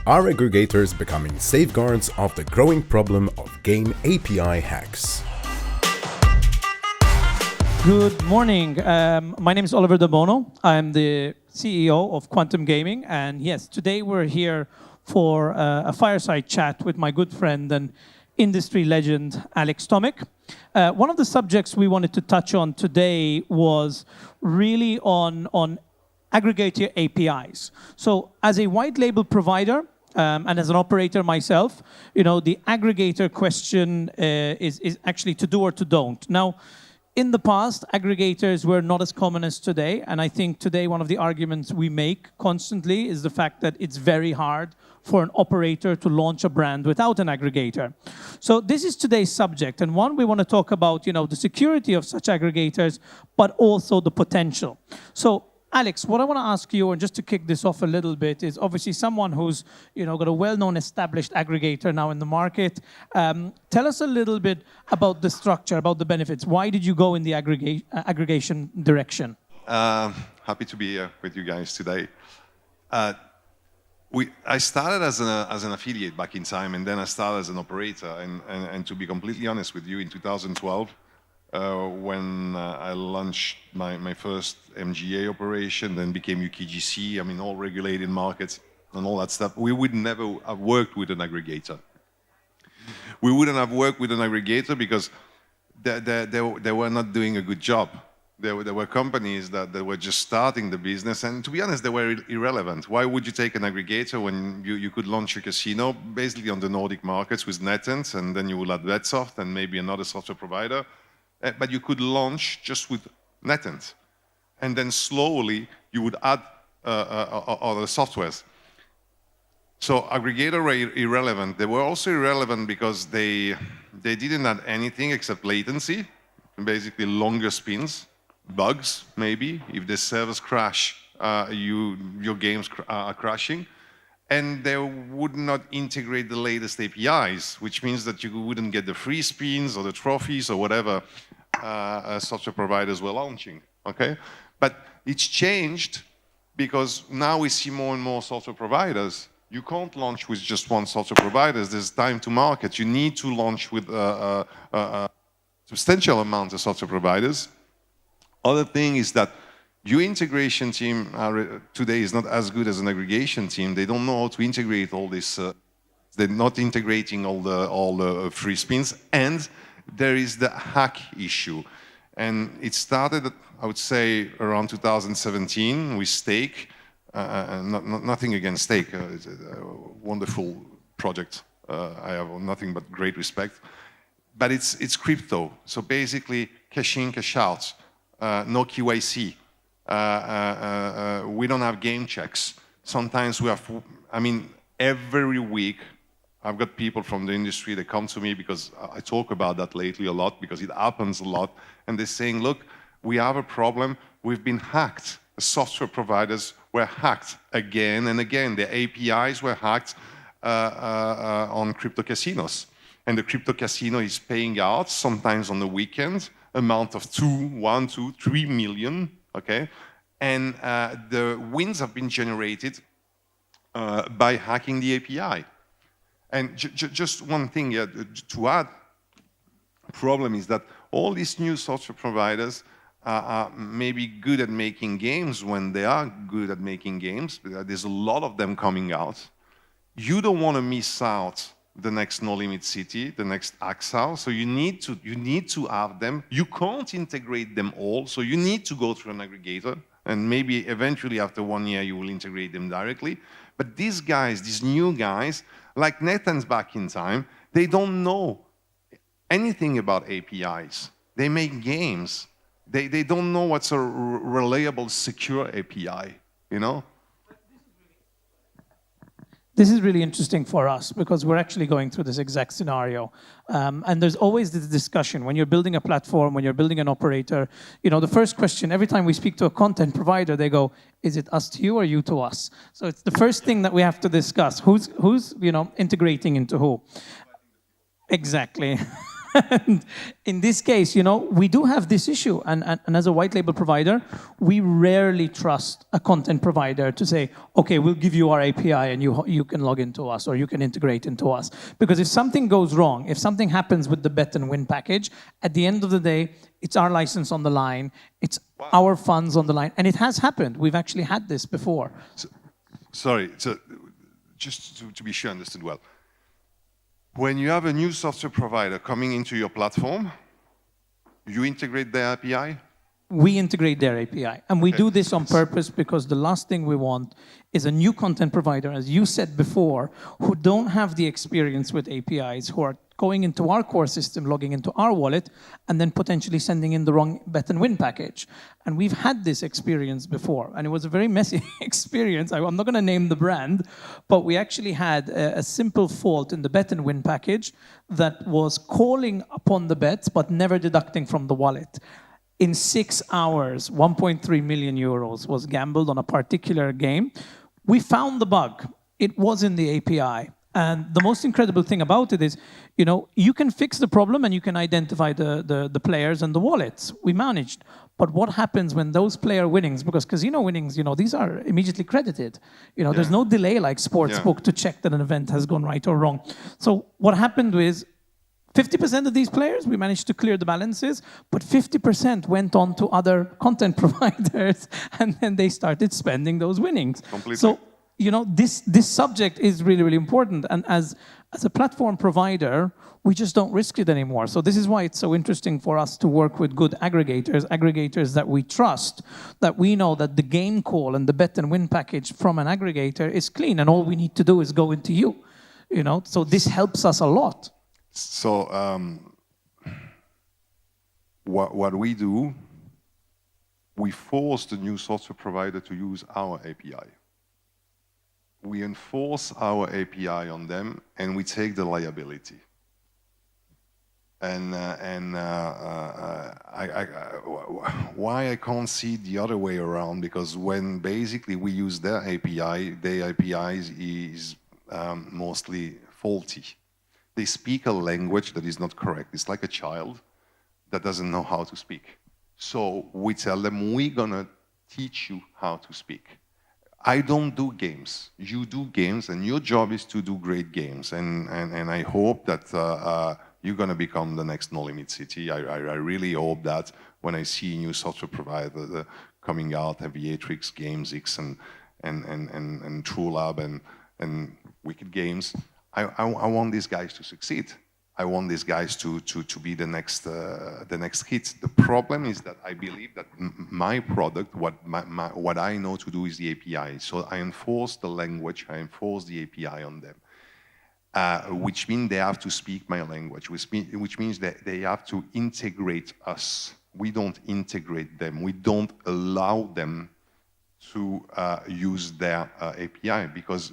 Are aggregators becoming safeguards of the growing problem of game API hacks? Good morning. My name is Oliver de Bono. I'm the CEO of Quantum Gaming. And yes, today we're here for a fireside chat with my good friend and industry legend, Alex Tomic. One of the subjects we wanted to touch on today was really on aggregator APIs. So as a white label provider, and as an operator myself, the aggregator question is actually to do or to don't. Now, in the past, aggregators were not as common as today, and I think today one of the arguments we make constantly is the fact that it's very hard for an operator to launch a brand without an aggregator. So this is today's subject, and one, we want to talk about the security of such aggregators, but also the potential. So Alex, what I want to ask you, and just to kick this off a little bit, is obviously someone who's got a well-known established aggregator now in the market. Tell us a little bit about the structure, about the benefits. Why did you go in the aggregation direction? Happy to be here with you guys today. I started as an affiliate back in time, and then I started as an operator. And to be completely honest with you, in 2012, when I launched my first MGA operation, then became UKGC, all regulated markets and all that stuff, we would never have worked with an aggregator. We wouldn't have worked with an aggregator because they were not doing a good job. There were companies that were just starting the business, and to be honest, they were irrelevant. Why would you take an aggregator when you could launch a casino basically on the Nordic markets with NetEnt, and then you will add Betsoft and maybe another software provider? But you could launch just with NetEnt, and then slowly you would add other softwares. So aggregator were irrelevant. They were also irrelevant because they didn't add anything except latency, basically longer spins, bugs maybe. If the servers crash, your games are crashing. And they would not integrate the latest APIs, which means that you wouldn't get the free spins or the trophies or whatever software providers were launching, okay? But it's changed because now we see more and more software providers. You can't launch with just one software provider. There's time to market. You need to launch with a substantial amount of software providers. Other thing is that your integration team today is not as good as an aggregation team. They don't know how to integrate all this. They're not integrating all the free spins, and there is the hack issue. And it started, I would say, around 2017 with Stake. Nothing against Stake. It's a wonderful project. I have nothing but great respect. But it's crypto. So basically, cash in, cash out, no KYC. We don't have game checks. Sometimes we have, every week I've got people from the industry that come to me because I talk about that lately a lot because it happens a lot. And they're saying, look, we have a problem. We've been hacked. The software providers were hacked again and again. The APIs were hacked on crypto casinos. And the crypto casino is paying out, sometimes on the weekend, amount of 1, 2, 3 million. Okay, and the wins have been generated by hacking the API. And just one thing to add, problem is that all these new software providers are maybe good at making games when they are good at making games. There's a lot of them coming out. You don't want to miss out the next No Limit City, the next Axel. So you need to have them. You can't integrate them all, so you need to go through an aggregator, and maybe eventually after 1 year you will integrate them directly. But these guys, these new guys, like NetEnt back in time, they don't know anything about APIs. They make games. They don't know what's a reliable, secure API, This is really interesting for us because we're actually going through this exact scenario. And there's always this discussion when you're building a platform, when you're building an operator. The first question, every time we speak to a content provider, they go, is it us to you or you to us? So it's the first thing that we have to discuss. Who's integrating into who? Exactly. And in this case, we do have this issue. And as a white label provider, we rarely trust a content provider to say, okay, we'll give you our API and you can log into us or you can integrate into us. Because if something goes wrong, if something happens with the bet and win package, at the end of the day, it's our license on the line, it's our funds on the line. And it has happened. We've actually had this before. So just to be sure I understood well. When you have a new software provider coming into your platform, you integrate their API? We integrate their API. And we do this on purpose because the last thing we want is a new content provider, as you said before, who don't have the experience with APIs, who are going into our core system, logging into our wallet, and then potentially sending in the wrong bet and win package. And we've had this experience before, and it was a very messy experience. I'm not going to name the brand, but we actually had a simple fault in the bet and win package that was calling upon the bets, but never deducting from the wallet. In 6 hours, 1.3 million euros was gambled on a particular game. We found the bug. It was in the API. And the most incredible thing about it is, you can fix the problem and you can identify the players and the wallets. We managed. But what happens when those player winnings, because casino winnings, these are immediately credited. There's no delay like sportsbook to check that an event has gone right or wrong. So what happened is 50% of these players, we managed to clear the balances, but 50% went on to other content providers, and then they started spending those winnings. Completely. So, this subject is really, really important. And as a platform provider, we just don't risk it anymore. So this is why it's so interesting for us to work with good aggregators that we trust, that we know that the game call and the bet and win package from an aggregator is clean, and all we need to do is go into you. So this helps us a lot. So what we do, we force the new software provider to use our API. We enforce our API on them, and we take the liability. And why I can't see it the other way around, because when basically we use their API is mostly faulty. They speak a language that is not correct. It's like a child that doesn't know how to speak. So we tell them, we're gonna teach you how to speak. I don't do games. You do games, and your job is to do great games. And I hope that you're gonna become the next No Limit City. I really hope that when I see new software providers coming out, Aggregators, GamesX, and TrueLab, and Wicked Games, I want these guys to succeed. I want these guys to be the next hit. The problem is that I believe that my product, what I know to do is the API. So I enforce the language, I enforce the API on them, which means they have to speak my language, which means that they have to integrate us. We don't integrate them. We don't allow them to use their API, because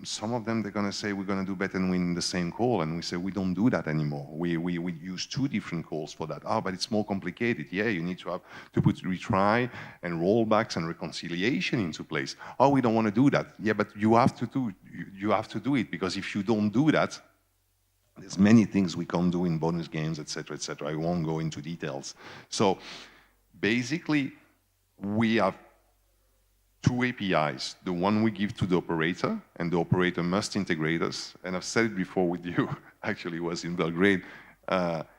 some of them, they're going to say, we're going to do bet and win the same call, and we say, we don't do that anymore. We use 2 different calls for that. But it's more complicated. Yeah, you need to put retry and rollbacks and reconciliation into place. Oh, we don't want to do that. Yeah, but you have to do it, because if you don't do that, there's many things we can't do in bonus games, etc., etc. I won't go into details. So basically, we have 2 APIs, the one we give to the operator, and the operator must integrate us. And I've said it before with you, actually it was in Belgrade.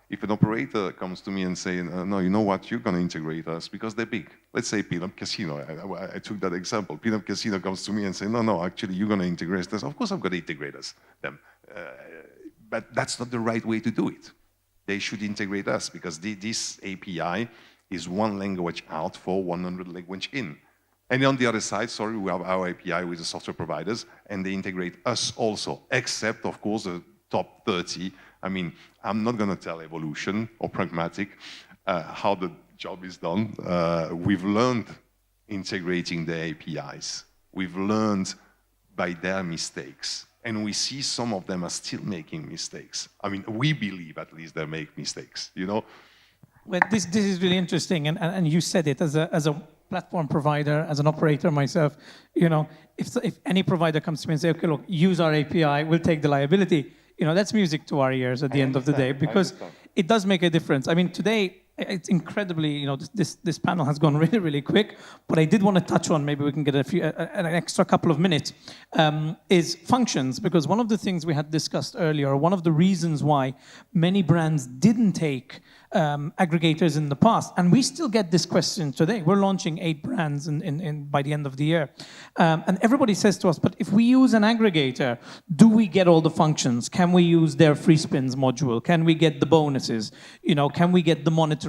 If an operator comes to me and say, no, you know what, you're going to integrate us because they're big. Let's say Peanut Casino, I took that example. Peanut Casino comes to me and say, no, actually you're going to integrate us. Of course I'm going to integrate them. But that's not the right way to do it. They should integrate us, because this API is one language out for 100 language in. And on the other side, sorry, we have our API with the software providers, and they integrate us also, except, of course, the top 30. I mean, I'm not going to tell Evolution or Pragmatic how the job is done. We've learned integrating the APIs. We've learned by their mistakes. And we see some of them are still making mistakes. I mean, we believe at least they make mistakes, Well, this is really interesting, and you said it as a platform provider, as an operator myself, if any provider comes to me and say, okay, look, use our API, we'll take the liability, that's music to our ears at the end of the day, because it does make a difference. I mean, today, it's incredibly, this panel has gone really, really quick, but I did want to touch on, maybe we can get an extra couple of minutes, is functions, because one of the things we had discussed earlier, one of the reasons why many brands didn't take aggregators in the past, and we still get this question today. We're launching 8 brands by the end of the year. And everybody says to us, but if we use an aggregator, do we get all the functions? Can we use their free spins module? Can we get the bonuses? Can we get the monitoring?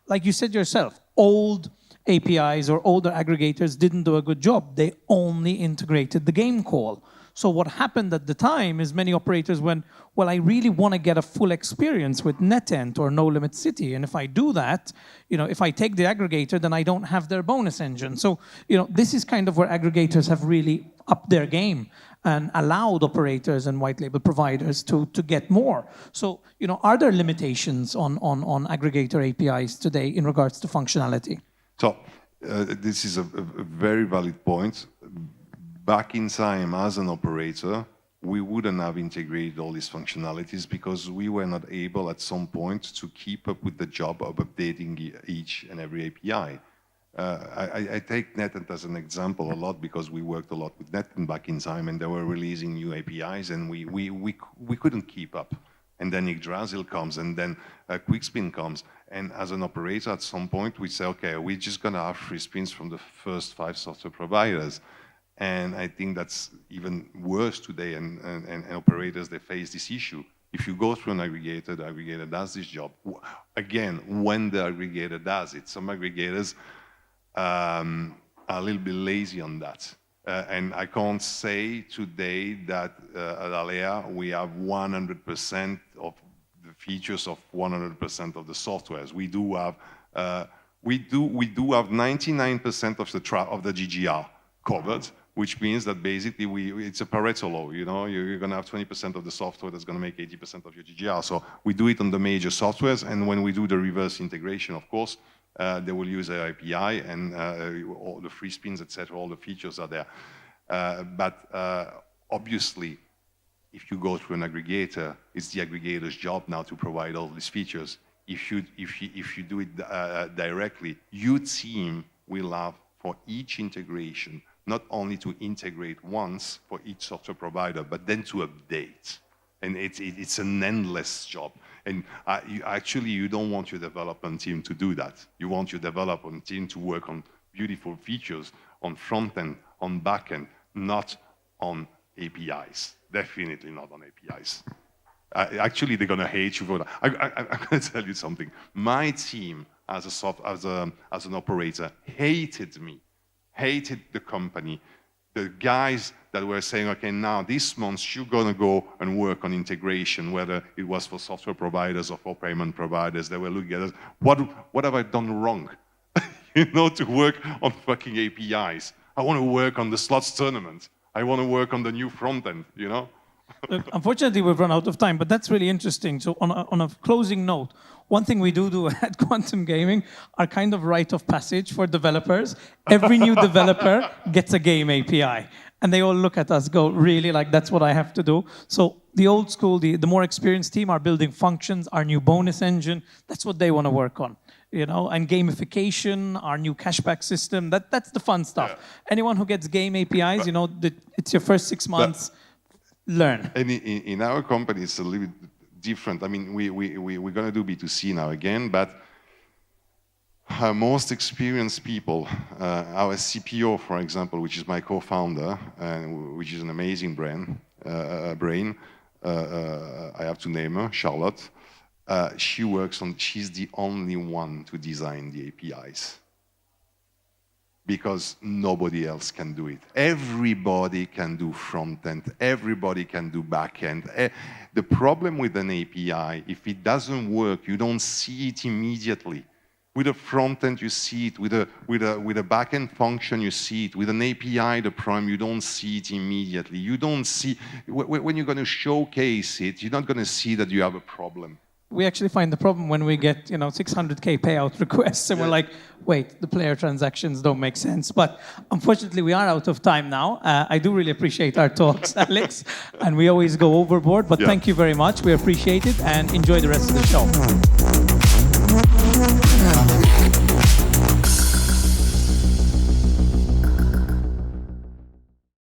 Like you said yourself, old APIs or older aggregators didn't do a good job. They only integrated the game call. So what happened at the time is many operators went, well, I really want to get a full experience with NetEnt or No Limit City. And if I do that, if I take the aggregator, then I don't have their bonus engine. So, this is kind of where aggregators have really upped their game and allowed operators and white label providers to get more. So, are there limitations on aggregator APIs today in regards to functionality? So, this is a very valid point. Back in time, as an operator, we wouldn't have integrated all these functionalities because we were not able at some point to keep up with the job of updating each and every API. I take NetEnt as an example a lot because we worked a lot with NetEnt back in time and they were releasing new APIs and we couldn't keep up. And then Yggdrasil comes and then Quickspin comes. And as an operator, at some point, we say, okay, we're just going to have free spins from the first 5 software providers. And I think that's even worse today, and operators, they face this issue. If you go through an aggregator, the aggregator does this job. Again, when the aggregator does it, some aggregators are a little bit lazy on that. And I can't say today that at Alea we have 100% of the features of 100% of the softwares. We do have 99% of the GGR covered, which means that basically it's a Pareto law, you're going to have 20% of the software that's going to make 80% of your GGR. So we do it on the major softwares, and when we do the reverse integration, of course, they will use our API and all the free spins, etc. All the features are there. But obviously, if you go through an aggregator, it's the aggregator's job now to provide all these features. If you do it directly, your team will have for each integration, not only to integrate once for each software provider, but then to update. And it's an endless job. And you don't want your development team to do that. You want your development team to work on beautiful features, on front end, on back end, not on APIs. Definitely not on APIs. Actually, they're going to hate you for that. I'm going to tell you something. My team, as an operator, hated me, hated the company. The guys that were saying, okay, now this month you're going to go and work on integration, whether it was for software providers or for payment providers. They were looking at us, what have I done wrong? To work on fucking APIs. I want to work on the slots tournament. I want to work on the new front end, Unfortunately, we've run out of time, but that's really interesting. So on a closing note, one thing we do at Quantum Gaming are kind of rite of passage for developers. Every new developer gets a game API. And they all look at us, go, really, like that's what I have to do? So the old school, the more experienced team are building functions, our new bonus engine. That's what they want to work on. And gamification, our new cashback system, that's the fun stuff. Yeah. Anyone who gets game APIs, it's your first 6 months. Learn. And in our company, it's a little bit different. I mean, we're going to do B2C now again, but our most experienced people, our CPO, for example, which is my co-founder, which is an amazing brain, I have to name her, Charlotte. She's the only one to design the APIs. Because nobody else can do it. Everybody can do front end, everybody can do back end. The problem with an API, if it doesn't work, you don't see it immediately. With a front end, you see it. With a back end function, you see it. With an API, the prime, you don't see it immediately. You don't see, when you're going to showcase it, you're not going to see that you have a problem. we actually find the problem when we get 600K payout requests, and we're like, wait, the player transactions don't make sense. But unfortunately, we are out of time now. I do really appreciate our talks, Alex, and we always go overboard. But thank you very much. We appreciate it, and enjoy the rest of the show.